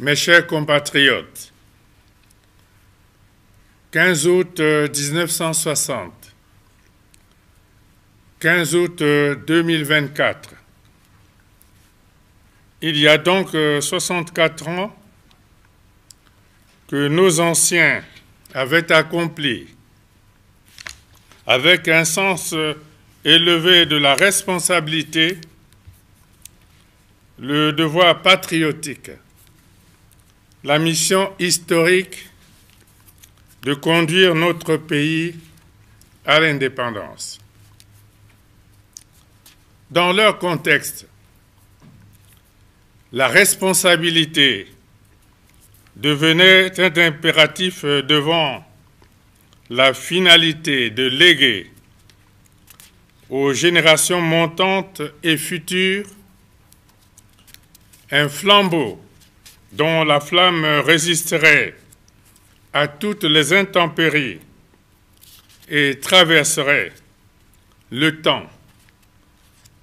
Mes chers compatriotes, 15 août 1960, 15 août 2024, il y a donc 64 ans que nos anciens avaient accompli, avec un sens élevé de la responsabilité, le devoir patriotique, la mission historique de conduire notre pays à l'indépendance. Dans leur contexte, la responsabilité devenait un impératif devant la finalité de léguer aux générations montantes et futures un flambeau dont la flamme résisterait à toutes les intempéries et traverserait le temps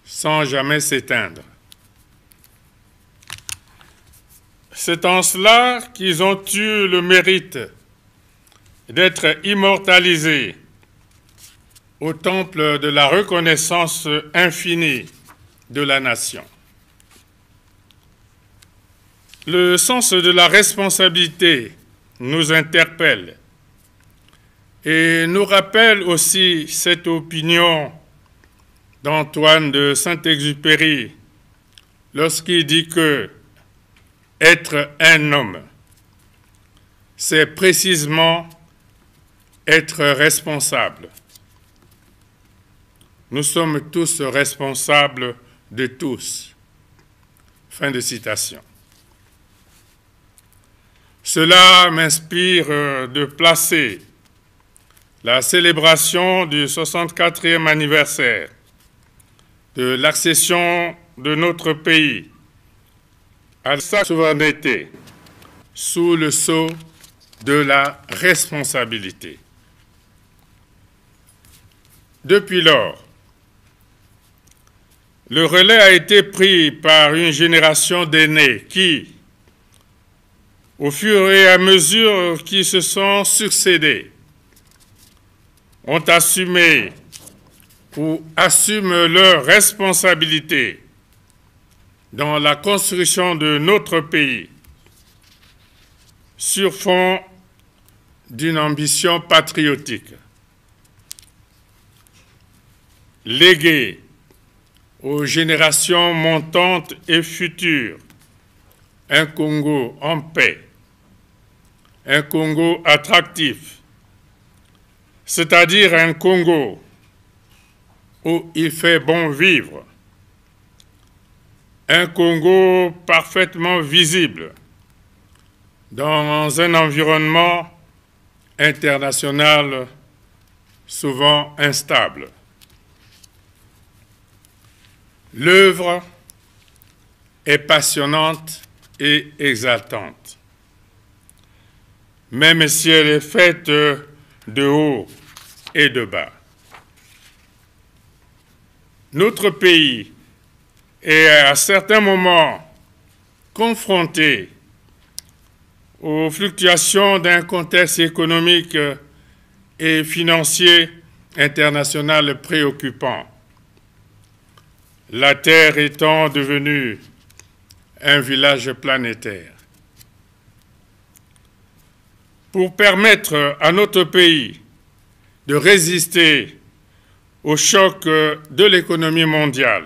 sans jamais s'éteindre. C'est en cela qu'ils ont eu le mérite d'être immortalisés au temple de la reconnaissance infinie de la nation. Le sens de la responsabilité nous interpelle et nous rappelle aussi cette opinion d'Antoine de Saint-Exupéry lorsqu'il dit que être un homme, c'est précisément être responsable. Nous sommes tous responsables de tous. Fin de citation. Cela m'inspire de placer la célébration du 64e anniversaire de l'accession de notre pays à sa souveraineté sous le sceau de la responsabilité. Depuis lors, le relais a été pris par une génération d'aînés qui, au fur et à mesure qu'ils se sont succédés, ont assumé ou assument leurs responsabilités dans la construction de notre pays sur fond d'une ambition patriotique. Léguer aux générations montantes et futures un Congo en paix, un Congo attractif, c'est-à-dire un Congo où il fait bon vivre, un Congo parfaitement visible dans un environnement international souvent instable. L'œuvre est passionnante et exaltante, même si elle est faite de haut et de bas. Notre pays est à certains moments confronté aux fluctuations d'un contexte économique et financier international préoccupant, la Terre étant devenue un village planétaire. Pour permettre à notre pays de résister au choc de l'économie mondiale,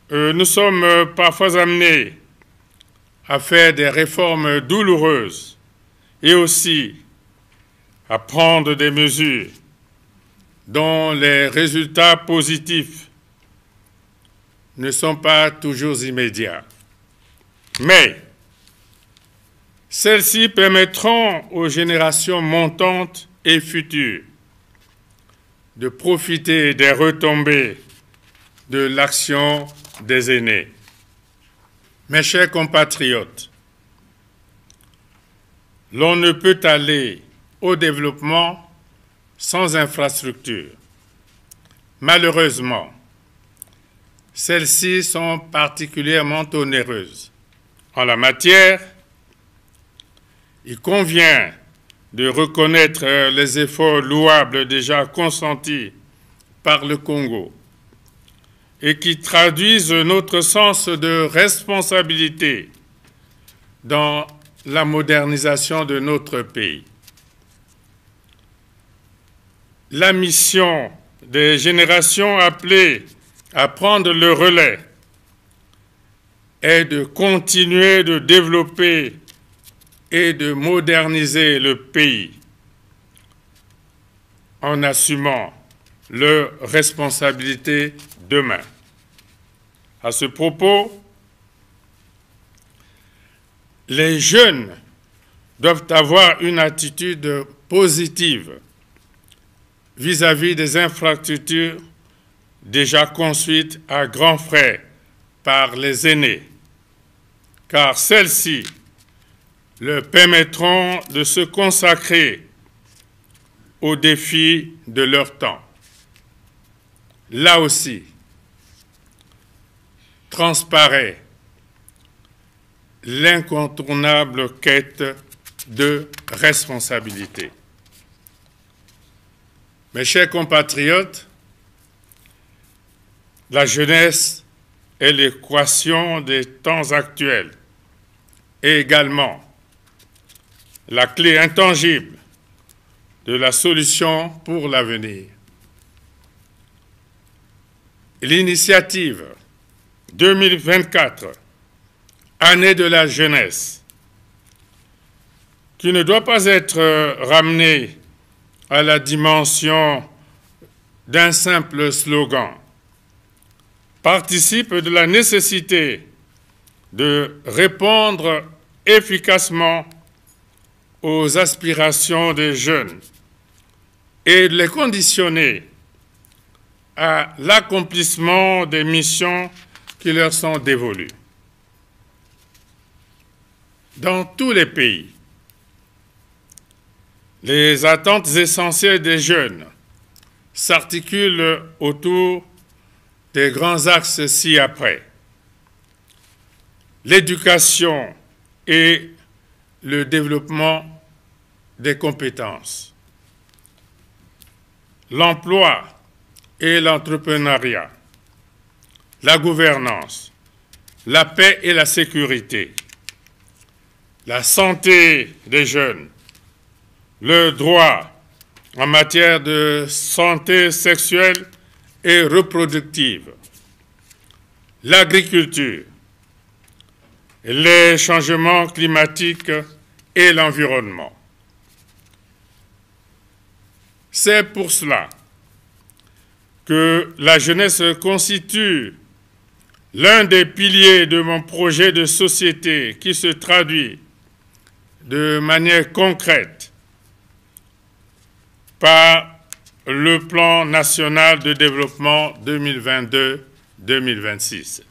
nous sommes parfois amenés à faire des réformes douloureuses et aussi à prendre des mesures dont les résultats positifs ne sont pas toujours immédiats. Mais celles-ci permettront aux générations montantes et futures de profiter des retombées de l'action des aînés. Mes chers compatriotes, l'on ne peut aller au développement sans infrastructure. Malheureusement, celles-ci sont particulièrement onéreuses En la matière, il convient de reconnaître les efforts louables déjà consentis par le Congo et qui traduisent notre sens de responsabilité dans la modernisation de notre pays. La mission des générations appelées à prendre le relais est de continuer de développer et de moderniser le pays en assumant leurs responsabilités demain. À ce propos, les jeunes doivent avoir une attitude positive vis-à-vis des infrastructures déjà construites à grands frais par les aînés, car celles-ci leur permettront de se consacrer aux défis de leur temps. Là aussi, transparaît l'incontournable quête de responsabilité. Mes chers compatriotes, la jeunesse est l'équation des temps actuels et également la clé intangible de la solution pour l'avenir. L'initiative 2024, année de la jeunesse, qui ne doit pas être ramenée à la dimension d'un simple slogan, participe de la nécessité de répondre efficacement aux aspirations des jeunes et de les conditionner à l'accomplissement des missions qui leur sont dévolues. Dans tous les pays, les attentes essentielles des jeunes s'articulent autour des grands axes ci-après. L'éducation et le développement des compétences, l'emploi et l'entrepreneuriat, la gouvernance, la paix et la sécurité, la santé des jeunes, le droit en matière de santé sexuelle et reproductive, l'agriculture, les changements climatiques et l'environnement. C'est pour cela que la jeunesse constitue l'un des piliers de mon projet de société qui se traduit de manière concrète par le plan national de développement 2022-2026.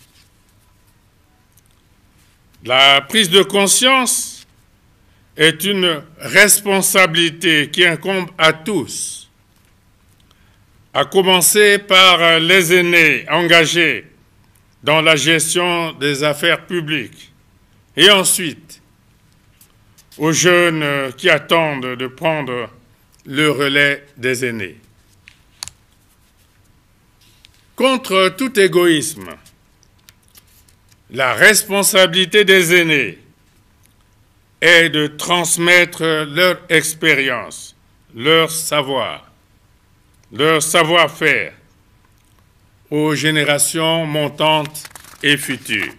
La prise de conscience est une responsabilité qui incombe à tous, à commencer par les aînés engagés dans la gestion des affaires publiques et ensuite aux jeunes qui attendent de prendre le relais des aînés. Contre tout égoïsme, la responsabilité des aînés est de transmettre leur expérience, leur savoir-faire aux générations montantes et futures.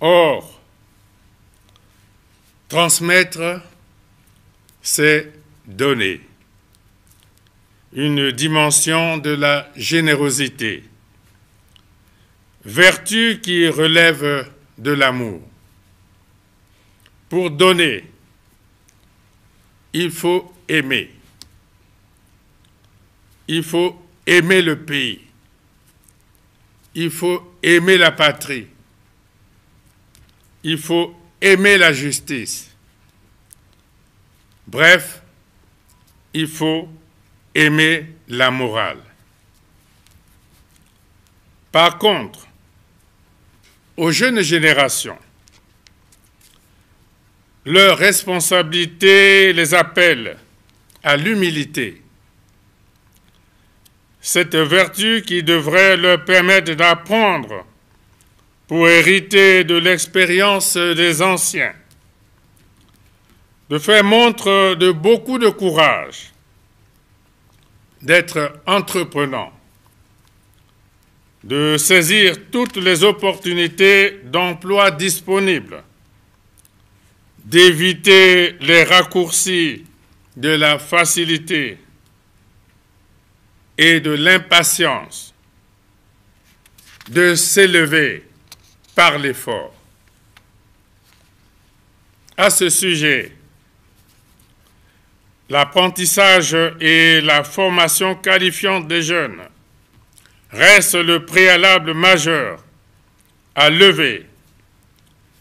Or, transmettre, c'est donner. Une dimension de la générosité, vertu qui relève de l'amour. Pour donner, il faut aimer. Il faut aimer le pays. Il faut aimer la patrie. Il faut aimer la justice. Bref, il faut aimer la morale. Par contre, aux jeunes générations. Leur responsabilité les appelle à l'humilité. Cette vertu qui devrait leur permettre d'apprendre pour hériter de l'expérience des anciens, de faire montre de beaucoup de courage, d'être entreprenant, de saisir toutes les opportunités d'emploi disponibles, d'éviter les raccourcis de la facilité et de l'impatience, de s'élever par l'effort. À ce sujet, l'apprentissage et la formation qualifiante des jeunes restent le préalable majeur à lever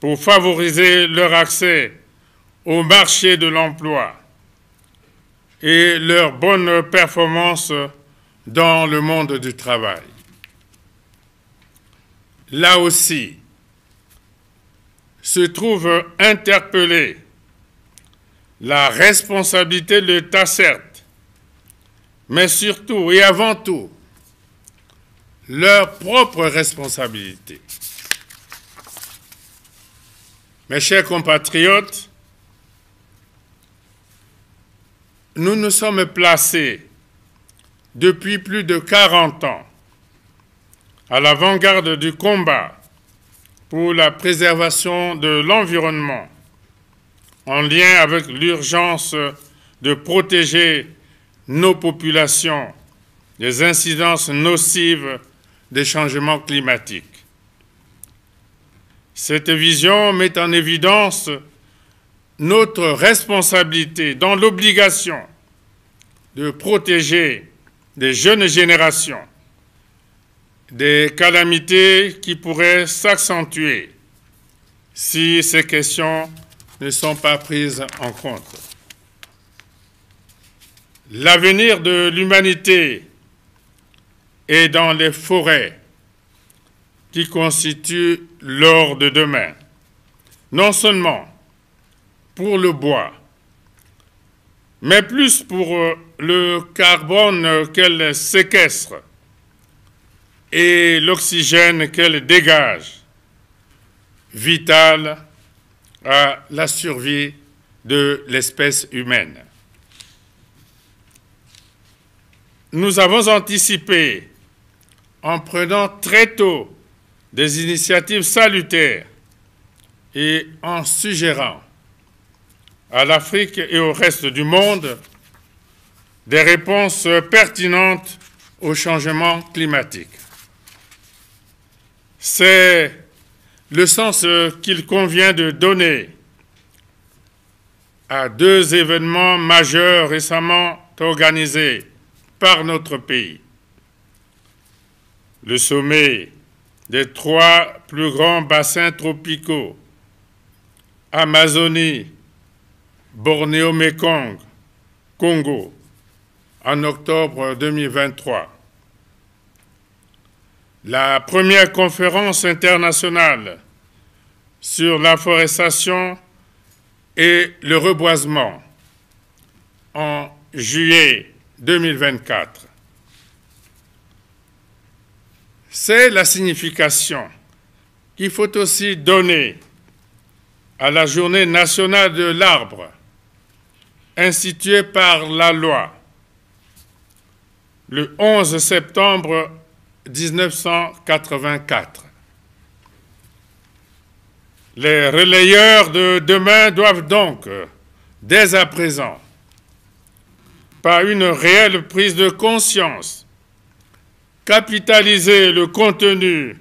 pour favoriser leur accès au marché de l'emploi et leur bonne performance dans le monde du travail. Là aussi, se trouve interpellée la responsabilité de l'État, certes, mais surtout et avant tout, leur propre responsabilité. Mes chers compatriotes, nous nous sommes placés depuis plus de 40 ans à l'avant-garde du combat pour la préservation de l'environnement, en lien avec l'urgence de protéger nos populations des incidences nocives des changements climatiques. Cette vision met en évidence notre responsabilité dans l'obligation de protéger des jeunes générations des calamités qui pourraient s'accentuer si ces questions ne sont pas prises en compte. L'avenir de l'humanité est dans les forêts qui constituent l'or de demain, non seulement pour le bois, mais plus pour le carbone qu'elle séquestre et l'oxygène qu'elle dégage, vital à la survie de l'espèce humaine. Nous avons anticipé, en prenant très tôt des initiatives salutaires et en suggérant à l'Afrique et au reste du monde des réponses pertinentes au changement climatique. C'est le sens qu'il convient de donner à deux événements majeurs récemment organisés par notre pays. Le sommet des 3 plus grands bassins tropicaux, Amazonie, Bornéo-Mékong, Congo, en octobre 2023. La première conférence internationale sur l'afforestation et le reboisement en juillet 2024. C'est la signification qu'il faut aussi donner à la Journée nationale de l'arbre, instituée par la loi le 11 septembre 1984. Les relayeurs de demain doivent donc, dès à présent, par une réelle prise de conscience, capitaliser le contenu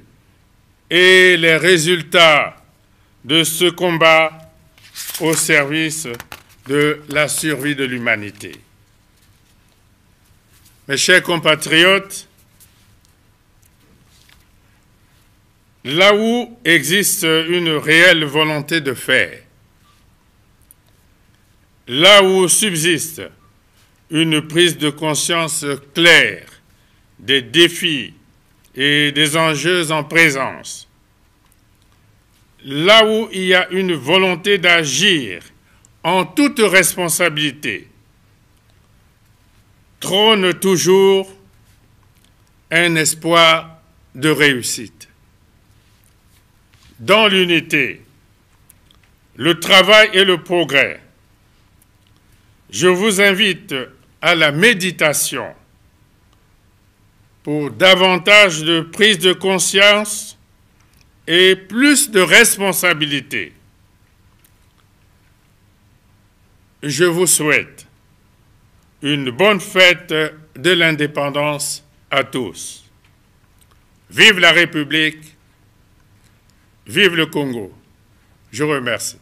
et les résultats de ce combat au service de la survie de l'humanité. Mes chers compatriotes, là où existe une réelle volonté de faire, là où subsiste une prise de conscience claire des défis et des enjeux en présence, là où il y a une volonté d'agir en toute responsabilité, trône toujours un espoir de réussite. Dans l'unité, le travail et le progrès, je vous invite à la méditation pour davantage de prise de conscience et plus de responsabilité. Je vous souhaite une bonne fête de l'indépendance à tous. Vive la République, vive le Congo. Je vous remercie.